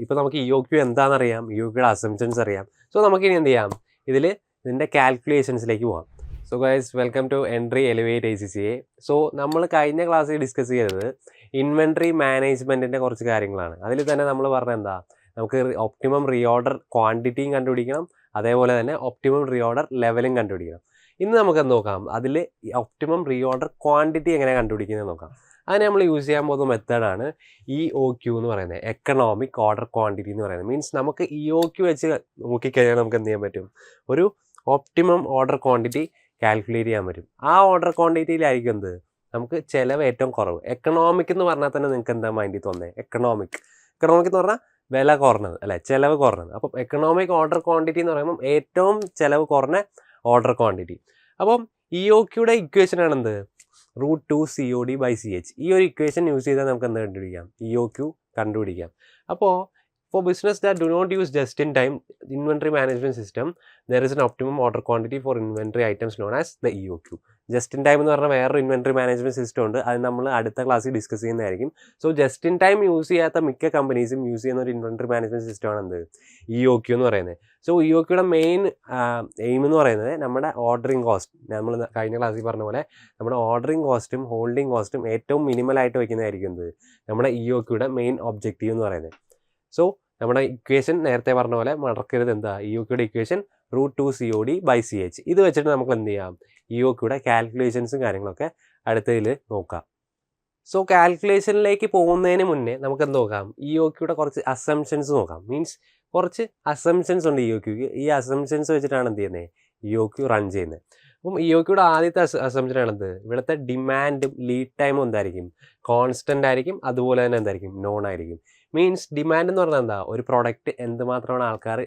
ഇപ്പോൾ നമുക്ക് E O Q എന്താണെന്നറിയാം, ഇ ഒ ക്യൂയുടെ അസംഷൻസ് അറിയാം. സോ നമുക്കിനി എന്ത് ചെയ്യാം, ഇതിൻ്റെ കാൽക്കുലേഷൻസിലേക്ക് പോകാം. So guys, welcome to entry elevate ACCA. സോ നമ്മൾ കഴിഞ്ഞ ക്ലാസ്സിൽ ഡിസ്കസ് ചെയ്തത് ഇൻവെൻട്രി മാനേജ്മെൻറ്റിൻ്റെ കുറച്ച് കാര്യങ്ങളാണ്. അതിൽ തന്നെ നമ്മൾ പറഞ്ഞ എന്താ, നമുക്ക് ഒപ്റ്റിമം റീഓർഡർ ക്വാണ്ടിറ്റിയും കണ്ടുപിടിക്കണം, അതേപോലെ തന്നെ ഒപ്റ്റിമം റീഓർഡർ ലെവലും കണ്ടുപിടിക്കണം. ഇന്ന് നമുക്ക് എന്ത് നോക്കാം, അതിൽ ഒപ്റ്റിമം റീഓർഡർ ക്വാണ്ടിറ്റി എങ്ങനെ കണ്ടുപിടിക്കുന്നത് നോക്കാം. അതിന് നമ്മൾ യൂസ് ചെയ്യാൻ പോകുന്ന മെത്തേഡാണ് EOQ എന്ന് പറയുന്നത്, എക്കണോമിക് ഓർഡർ ക്വാണ്ടിറ്റി എന്ന് പറയുന്നത്. മീൻസ് നമുക്ക് EOQ വെച്ച് നോക്കിക്കഴിഞ്ഞാൽ നമുക്ക് എന്ത് ചെയ്യാൻ പറ്റും, ഒരു ഒപ്റ്റിമം ഓർഡർ ക്വാണ്ടിറ്റി കാൽക്കുലേറ്റ് ചെയ്യാൻ പറ്റും. ആ ഓർഡർ ക്വാണ്ടിറ്റിയിലായിരിക്കും എന്ത്, നമുക്ക് ചിലവ് ഏറ്റവും കുറവ്. എക്കണോമിക് എന്ന് പറഞ്ഞാൽ തന്നെ നിങ്ങൾക്ക് എന്താ മൈൻഡിൽ തോന്നുന്നത്, എക്കണോമിക് എന്ന് പറഞ്ഞാൽ വില കുറഞ്ഞത് അല്ലേ, ചിലവ് കുറഞ്ഞത്. അപ്പം എക്കണോമിക് ഓർഡർ ക്വാണ്ടിറ്റി എന്ന് പറയുമ്പം ഏറ്റവും ചിലവ് കുറഞ്ഞ ഓർഡർ ക്വാണ്ടിറ്റി. അപ്പം EOQയുടെ ഇക്വേഷൻ ആണെന്ത്, √2COD/CH. ഈ ഒരു ഇക്വേഷൻ യൂസ് ചെയ്താൽ നമുക്ക് എന്ത് കണ്ടുപിടിക്കാം, EOQ കണ്ടുപിടിക്കാം. അപ്പോൾ for business that do not use just-in-time inventory management system, there is an optimum order quantity for inventory items known as the EOQ. Just-in-time എന്ന് പറഞ്ഞാൽ വേറൊരു ഇൻവെൻട്രി മാനേജ്മെൻറ്റ് സിസ്റ്റം ഉണ്ട്, അത് നമ്മൾ അടുത്ത ക്ലാസ്സിൽ ഡിസ്കസ് ചെയ്യുന്നതായിരിക്കും. സോ just-in-time യൂസ് ചെയ്യാത്ത മിക്ക കമ്പനീസും യൂസ് ചെയ്യുന്ന ഒരു ഇൻവെൻട്രി മാനേജ്മെൻറ്റ് സിസ്റ്റമാണ് എന്ത്, EOQ എന്ന് പറയുന്നത്. സോ EOQയുടെ മെയിൻ എയിം എന്ന് പറയുന്നത് നമ്മുടെ ഓർഡറിങ് കോസ്റ്റ്, നമ്മൾ കഴിഞ്ഞ ക്ലാസ്സിൽ പറഞ്ഞ പോലെ നമ്മുടെ ഓർഡറിങ് കോസ്റ്റും ഹോൾഡിംഗ് കോസ്റ്റും ഏറ്റവും മിനിമലായിട്ട് വയ്ക്കുന്നതായിരിക്കും എന്ത്, നമ്മുടെ EOQയുടെ മെയിൻ ഒബ്ജക്റ്റീവ് എന്ന് പറയുന്നത്. സോ നമ്മുടെ ഇക്വേഷൻ നേരത്തെ പറഞ്ഞ പോലെ മറക്കരുത്, എന്താ EOQയുടെ ഇക്വേഷൻ √2COD/CH. ഇത് വെച്ചിട്ട് നമുക്ക് എന്ത് ചെയ്യാം, EOQയുടെ കാൽക്കുലേഷൻസും കാര്യങ്ങളൊക്കെ അടുത്തതിൽ നോക്കാം. സോ കാൽക്കുലേഷനിലേക്ക് പോകുന്നതിന് മുന്നേ നമുക്ക് എന്ത് നോക്കാം, EOQയുടെ കുറച്ച് അസംഷൻസ് നോക്കാം. മീൻസ് കുറച്ച് അസംഷൻസ് ഉണ്ട് EOQക്ക്. ഈ അസംഷൻസ് വെച്ചിട്ടാണ് എന്ത് ചെയ്യുന്നത്, EOQ റൺ ചെയ്യുന്നത്. അപ്പം EOQയുടെ ആദ്യത്തെ അസംഷൻ ആണെന്ത്, ഇവിടുത്തെ ഡിമാൻഡും ലീഡ് ടൈമും എന്തായിരിക്കും, കോൺസ്റ്റൻ്റ് ആയിരിക്കും, അതുപോലെ തന്നെ എന്തായിരിക്കും, നോൺ ആയിരിക്കും. മീൻസ് ഡിമാൻഡ് എന്ന് പറഞ്ഞാൽ എന്താ, ഒരു പ്രോഡക്റ്റ് എന്തുമാത്രമാണ് ആൾക്കാർ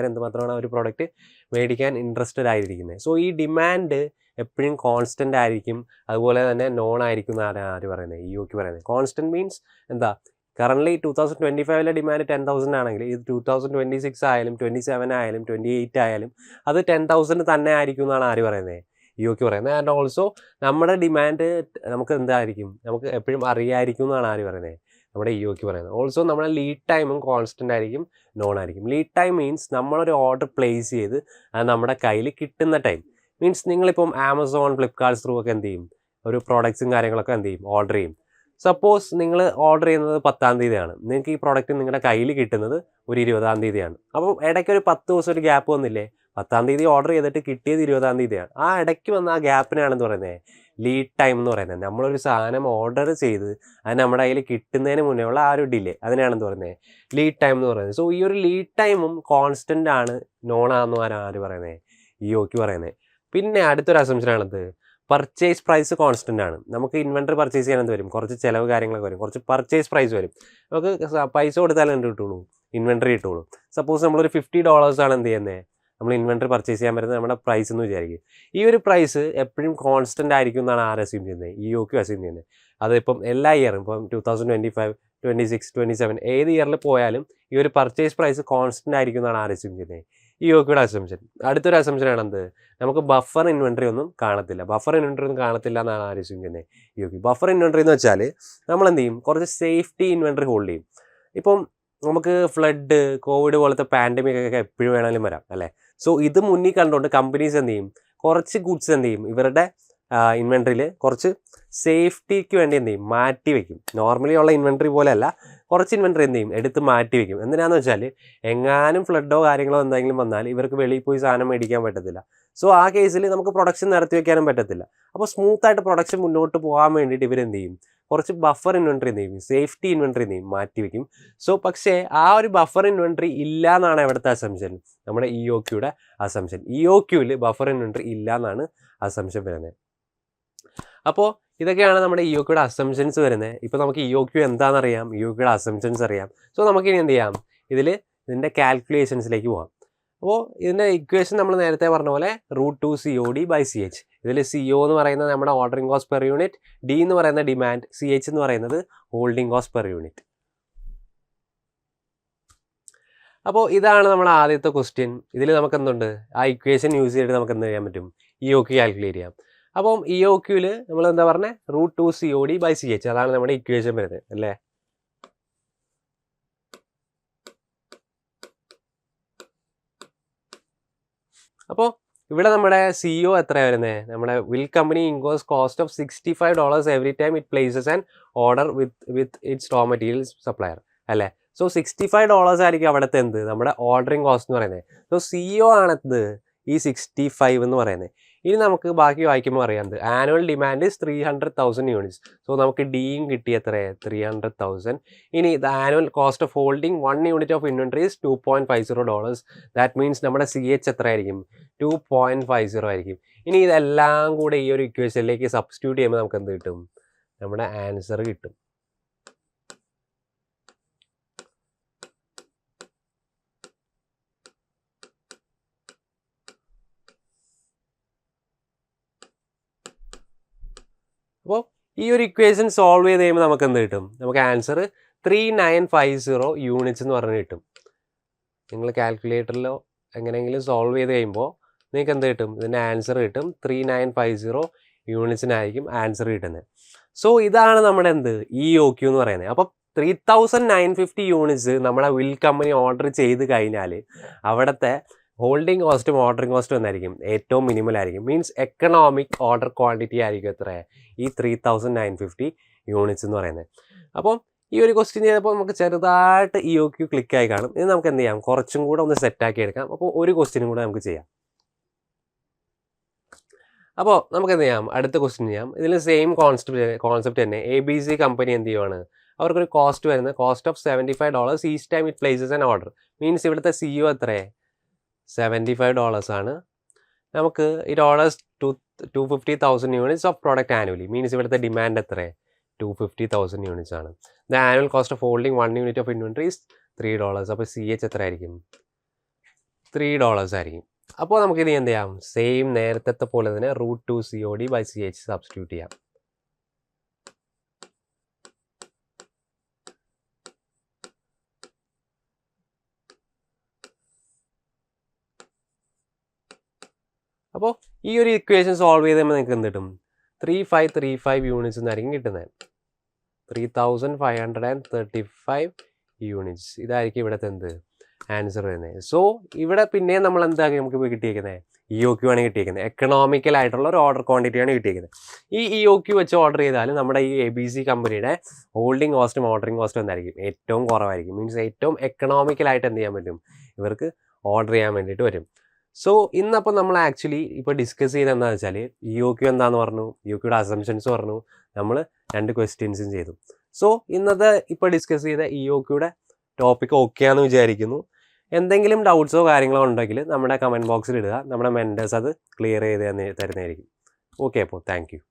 എന്തുമാത്രമാണ് ഒരു പ്രോഡക്റ്റ് മേടിക്കാൻ ഇൻട്രസ്റ്റഡ് ആയിരിക്കുന്നത്. സോ ഈ ഡിമാൻഡ് എപ്പോഴും കോൺസ്റ്റൻ്റ് ആയിരിക്കും, അതുപോലെ തന്നെ നോൺ ആയിരിക്കും എന്നാണ് ആര് പറയുന്നത്, EOQ പറയുന്നത്. കോൺസ്റ്റൻറ്റ് മീൻസ് എന്താ, കറൻ്റ്ലി 2025 ഡിമാൻഡ് 10,000 ആണെങ്കിൽ ഇത് 2026 ആയാലും 27 ആയാലും 28 ആയാലും അത് 10,000 തന്നെ ആയിരിക്കും എന്നാണ് ആര് പറയുന്നത്, EOQ പറയുന്നത്. ആൻഡ് ഓൾസോ നമ്മുടെ ഡിമാൻഡ് നമുക്ക് എന്തായിരിക്കും, നമുക്ക് എപ്പോഴും അറിയായിരിക്കും എന്നാണ് ആര് പറയുന്നത്, നമ്മുടെ EOQ പറയുന്നത്. ഓൾസോ നമ്മുടെ ലീഡ് ടൈമും കോൺസ്റ്റൻ്റ് ആയിരിക്കും, നോൺ ആയിരിക്കും. ലീഡ് ടൈം മീൻസ് നമ്മളൊരു ഓർഡർ പ്ലേസ് ചെയ്ത് അത് നമ്മുടെ കയ്യിൽ കിട്ടുന്ന ടൈം. മീൻസ് നിങ്ങളിപ്പം ആമസോൺ, ഫ്ലിപ്കാർട്ട് ത്രൂ ഒക്കെ എന്ത് ചെയ്യും, ഒരു പ്രോഡക്ട്സും കാര്യങ്ങളൊക്കെ എന്ത് ചെയ്യും, ഓർഡർ ചെയ്യും. സപ്പോസ് നിങ്ങൾ ഓർഡർ ചെയ്യുന്നത് 10-ാം തീയതിയാണ്, നിങ്ങൾക്ക് ഈ പ്രോഡക്റ്റ് നിങ്ങളുടെ കയ്യിൽ കിട്ടുന്നത് ഒരു 20-ാം തീയതിയാണ്. അപ്പം ഇടയ്ക്ക് ഒരു 10 ദിവസം ഒരു ഗ്യാപ്പ് വന്നില്ലേ, 10-ാം തീയതി ഓർഡർ ചെയ്തിട്ട് കിട്ടിയത് 20-ാം തീയതിയാണ്. ആ ഇടയ്ക്ക് വന്ന ആ ഗ്യാപ്പിനാണെന്ന് പറയുന്നത് ലീഡ് ടൈം എന്ന് പറയുന്നത്. നമ്മളൊരു സാധനം ഓർഡർ ചെയ്ത് അത് നമ്മുടെ കയ്യിൽ കിട്ടുന്നതിന് മുന്നേ ഉള്ള ആ ഒരു ഡിലേ, അതിനാണെന്ന് പറയുന്നത് ലീഡ് ടൈം എന്ന് പറയുന്നത്. സോ ഈ ഒരു ലീഡ് ടൈമും കോൺസ്റ്റൻ്റ് ആണ്, നോൺ ആണെന്ന് ആര് പറയുന്നത്, EOQ പറയുന്നത്. പിന്നെ അടുത്തൊരു അസംഷനാണത്, പർച്ചേസ് പ്രൈസ് കോൺസ്റ്റൻ്റ് ആണ്. നമുക്ക് ഇൻവെൻട്രി പർച്ചേസ് ചെയ്യാൻ എന്ത് വരും, കുറച്ച് ചിലവ് കാര്യങ്ങളൊക്കെ വരും, കുറച്ച് പർച്ചേസ് പ്രൈസ് വരും. നമുക്ക് പൈസ കൊടുത്താലും എന്ത് കിട്ടുള്ളൂ, ഇൻവെൻട്രി കിട്ടുള്ളൂ. സപ്പോസ് നമ്മളൊരു $50 ആണ് എന്ത് ചെയ്യുന്നത്, നമ്മൾ ഇൻവെൻട്രി പർച്ചേസ് ചെയ്യാൻ പറ്റുന്നത് നമ്മുടെ പ്രൈസ് എന്ന് വിചാരിക്കും. ഈ ഒരു പ്രൈസ് എപ്പോഴും കോൺസ്റ്റൻ്റ് ആയിരിക്കും എന്നാണ് ആര് അസ്യൂം ചെയ്യുന്നത്, EOQ അസ്യൂം ചെയ്യുന്നത്. അതിപ്പം എല്ലാ ഇയറും ഇപ്പം 2025, 26, 27 ഏത് ഇയറിൽ പോയാലും ഈ ഒരു പർച്ചേസ് പ്രൈസ് കോൺസ്റ്റൻ്റ് ആയിരിക്കും എന്നാണ് ആര് അസ്യൂം ചെയ്യുന്നത്, EOQയുടെ അസംഷൻ. അടുത്തൊരു അസംഷനാണ് എന്ത്, നമുക്ക് ബഫർ ഇൻവെൻട്രി ഒന്നും കാണത്തില്ല എന്നാണ് ആര് അസ്യൂം ചെയ്യുന്നത്, EOQ. ബഫർ ഇൻവെൻട്രി എന്ന് വെച്ചാൽ നമ്മൾ എന്ത് ചെയ്യും, കുറച്ച് സേഫ്റ്റി ഇൻവെൻട്രി ഹോൾഡ് ചെയ്യും. ഇപ്പം നമുക്ക് ഫ്ലഡ്, കോവിഡ് പോലത്തെ പാൻഡമിക് ഒക്കെ എപ്പോഴും വേണമെങ്കിലും വരാം അല്ലേ. സോ ഇത് മുന്നിൽ കണ്ടുകൊണ്ട് കമ്പനീസ് എന്ത് ചെയ്യും, കുറച്ച് ഗുഡ്സ് എന്ത് ചെയ്യും, ഇവരുടെ ഇൻവെൻട്രിയിൽ കുറച്ച് സേഫ്റ്റിക്ക് വേണ്ടി എന്ത് ചെയ്യും, മാറ്റി വയ്ക്കും. നോർമലി ഉള്ള ഇൻവെൻട്രി പോലെയല്ല, കുറച്ച് ഇൻവെൻട്രി എന്ത് ചെയ്യും, എടുത്ത് മാറ്റി വയ്ക്കും. എന്തിനാന്ന് വെച്ചാൽ എങ്ങാനും ഫ്ലഡോ കാര്യങ്ങളോ എന്തെങ്കിലും വന്നാൽ ഇവർക്ക് വെളിയിൽ പോയി സാധനം മേടിക്കാൻ പറ്റത്തില്ല. സോ ആ കേസിൽ നമുക്ക് പ്രൊഡക്ഷൻ നടത്തി വയ്ക്കാനും പറ്റത്തില്ല. അപ്പോൾ സ്മൂത്തായിട്ട് പ്രൊഡക്ഷൻ മുന്നോട്ട് പോകാൻ വേണ്ടിയിട്ട് ഇവരെന്ത് ചെയ്യും, കുറച്ച് ബഫർ ഇൻവെൻട്രി എന്ത് ചെയ്യും, സേഫ്റ്റി ഇൻവെൻട്രി എന്ത് ചെയ്യും, മാറ്റി വയ്ക്കും. സോ പക്ഷേ ആ ഒരു ബഫർ ഇൻവെൻട്രി ഇല്ല എന്നാണ് ഇവിടുത്തെ അസംഷൻ, നമ്മുടെ EOQയുടെ അസംഷൻ. EOQയിൽ ബഫർ ഇൻവെൻട്രി ഇല്ല എന്നാണ് അസംഷൻ വരുന്നത്. അപ്പോൾ ഇതൊക്കെയാണ് നമ്മുടെ EOQയുടെ അസംഷൻസ് വരുന്നത്. ഇപ്പോൾ നമുക്ക് EOQ എന്താണെന്നറിയാം, EOQയുടെ അസംഷൻസ് അറിയാം. സോ നമുക്കിനി എന്ത് ചെയ്യാം, ഇതിൻ്റെ കാൽക്കുലേഷൻസിലേക്ക് പോകാം. അപ്പോൾ ഇതിൻ്റെ ഇക്വേഷൻ നമ്മൾ നേരത്തെ പറഞ്ഞ പോലെ √2COD/CH. ഇതിൽ CO എന്ന് പറയുന്നത് നമ്മുടെ ordering cost per unit, D എന്ന് പറയുന്ന ഡിമാൻഡ്, CH എന്ന് പറയുന്നത് ഹോൾഡിംഗ് കോസ്റ്റ് പെർ യൂണിറ്റ്. അപ്പോൾ ഇതാണ് നമ്മുടെ ആദ്യത്തെ ക്വസ്റ്റ്യൻ. ഇതിൽ നമുക്ക് എന്തുണ്ട്, ആ ഇക്വേഷൻ യൂസ് ചെയ്തിട്ട് നമുക്ക് എന്ത് ചെയ്യാൻ പറ്റും, EOQ കാൽക്കുലേറ്റ് ചെയ്യാം. അപ്പം EOQയിൽ നമ്മൾ എന്താ പറഞ്ഞത്, √2COD/CH. അതാണ് നമ്മുടെ ഇക്വേഷൻ വരുന്നത് അല്ലേ. അപ്പോൾ ഇവിടെ നമ്മുടെ CEO എത്രയാണ് വരുന്നത്? നമ്മുടെ will company incurs cost of $65 every time it places an order with its raw materials supplier അല്ലേ? സോ $65 ആയിരിക്കും അവിടുത്തെ എന്ത് നമ്മുടെ ഓർഡറിങ് കോസ്റ്റ് എന്ന് പറയുന്നത്. സോ CEO ആണത് ഈ 65 എന്ന് പറയുന്നത്. ഇനി നമുക്ക് ബാക്കി വായിക്കുമ്പോൾ അറിയാം annual demand is 300,000 units. So നമുക്ക് ഡിയും കിട്ടി എത്ര 300,000. ഇനി the annual cost of holding 1 unit of inventory is $2.50. That means നമ്മുടെ CH എത്ര ആയിരിക്കും 2.50 ആയിരിക്കും. ഇനി ഇതെല്ലാം കൂടെ ഈ ഒരു ഇക്വേഷനിലേക്ക് സബ്സ്റ്റിറ്റ്യൂട്ട് ചെയ്യുമ്പോൾ നമുക്ക് എന്ത് കിട്ടും? നമ്മുടെ ആൻസർ കിട്ടും. അപ്പോൾ ഈ ഒരു ഇക്വേഷൻ സോൾവ് ചെയ്ത് കഴിയുമ്പോൾ നമുക്ക് എന്ത് കിട്ടും? നമുക്ക് ആൻസർ 3950 യൂണിറ്റ്സ് എന്ന് പറഞ്ഞ് കിട്ടും. നിങ്ങൾ കാൽക്കുലേറ്ററിലോ എങ്ങനെയെങ്കിലും സോൾവ് ചെയ്ത് കഴിയുമ്പോൾ നിങ്ങൾക്ക് എന്ത് കിട്ടും? ഇതിൻ്റെ ആൻസർ കിട്ടും 3950 യൂണിറ്റ്സിനായിരിക്കും ആൻസർ കിട്ടുന്നത്. സോ ഇതാണ് നമ്മുടെ എന്ത് EOQ എന്ന് പറയുന്നത്. അപ്പോൾ 3950 യൂണിറ്റ്സ് നമ്മുടെ വിൽ കമ്പനി ഓർഡർ ചെയ്ത് കഴിഞ്ഞാൽ അവിടുത്തെ ഹോൾഡിംഗ് കോസ്റ്റും ഓർഡറിംഗ് കോസ്റ്റും എന്നായിരിക്കും ഏറ്റവും മിനിമൽ ആയിരിക്കും. മീൻസ് എക്കണോമിക് ഓർഡർ ക്വാണ്ടിറ്റി ആയിരിക്കും എത്ര ഈ 3950 യൂണിറ്റ്സ് എന്ന് പറയുന്നത്. അപ്പം ഈ ഒരു ക്വസ്റ്റ്യൻ ചെയ്തപ്പോൾ നമുക്ക് ചെറുതായിട്ട് EOQ ക്ലിക്കായി കാണും. ഇത് നമുക്ക് എന്ത് ചെയ്യാം? കുറച്ചും കൂടെ ഒന്ന് സെറ്റാക്കി എടുക്കാം. അപ്പോൾ ഒരു ക്വസ്റ്റ്യനും കൂടെ നമുക്ക് ചെയ്യാം. അപ്പോൾ നമുക്ക് എന്ത് ചെയ്യാം? അടുത്ത ക്വസ്റ്റ്യൻ ചെയ്യാം. ഇതിൽ സെയിം കോൺസെപ്റ്റ് തന്നെ. ABC കമ്പനി എന്ത് ചെയ്യുവാണ്? അവർക്കൊരു കോസ്റ്റ് വരുന്നത് cost of $75 each time it places an order. Means ഇവിടുത്തെ CEO എത്ര $75 ആണ്. നമുക്ക് it orders 250,000 units of product annually. Means ഇവിടുത്തെ ഡിമാൻഡ് എത്ര 250,000 യൂണിറ്റ്സ് ആണ്. The annual cost of holding 1 unit of inventory is $3. അപ്പോൾ CH എത്ര ആയിരിക്കും? $3 ആയിരിക്കും. അപ്പോൾ നമുക്ക് ഇനി എന്ത് ചെയ്യാം? സെയിം നേരത്തെ പോലെ തന്നെ √2 COD/CH സബ്സ്റ്റിറ്റ്യൂട്ട് ചെയ്യാം. അപ്പോൾ ഈ ഒരു ഇക്വേഷൻ സോൾവ് ചെയ്ത് കഴിയുമ്പോൾ നിങ്ങൾക്ക് എന്ത് കിട്ടും? 3535 യൂണിറ്റ്സ് എന്നായിരിക്കും കിട്ടുന്നത്. 3535 യൂണിറ്റ്സ് ഇതായിരിക്കും ഇവിടുത്തെ എന്ത് ആൻസർ വരുന്നത്. സോ ഇവിടെ പിന്നെ നമ്മൾ എന്താക്കി നമുക്ക് കിട്ടിയിരിക്കുന്നത്? EOQ ആണ് കിട്ടിയിരിക്കുന്നത്. എക്കണോമിക്കൽ ആയിട്ടുള്ള ഒരു ഓർഡർ ക്വാണ്ടിറ്റിയാണ് കിട്ടിയിരിക്കുന്നത്. ഈ EOQ വെച്ച് ഓർഡർ ചെയ്താലും നമ്മുടെ ഈ ABC കമ്പനിയുടെ ഹോൾഡിംഗ് കോസ്റ്റും ഓർഡറിംഗ് കോസ്റ്റും എന്തായിരിക്കും? ഏറ്റവും കുറവായിരിക്കും. മീൻസ് ഏറ്റവും എക്കണോമിക്കലായിട്ട് എന്ത് ചെയ്യാൻ പറ്റും? ഇവർക്ക് ഓർഡർ ചെയ്യാൻ വേണ്ടിയിട്ട് വരും. സോ ഇന്നപ്പോൾ നമ്മൾ ആക്ച്വലി ഇപ്പോൾ ഡിസ്കസ് ചെയ്ത് എന്താണെന്ന് വെച്ചാൽ EOQ എന്താണെന്ന് പറഞ്ഞു, EOQയുടെ അസംഷൻസ് പറഞ്ഞു, നമ്മൾ 2 ക്വസ്റ്റ്യൻസും ചെയ്തു. സോ ഇന്നത്തെ ഇപ്പോൾ ഡിസ്കസ് ചെയ്ത EOQയുടെ ടോപ്പിക് ഓക്കെ ആണെന്ന് വിചാരിക്കുന്നു. എന്തെങ്കിലും ഡൗട്ട്സോ കാര്യങ്ങളോ ഉണ്ടെങ്കിൽ നമ്മുടെ കമൻറ്റ് ബോക്സിൽ ഇടുക. നമ്മുടെ മെൻറ്റേഴ്സ് അത് ക്ലിയർ ചെയ്ത് തരുന്നതായിരിക്കും. ഓക്കെ, അപ്പോൾ താങ്ക് യു.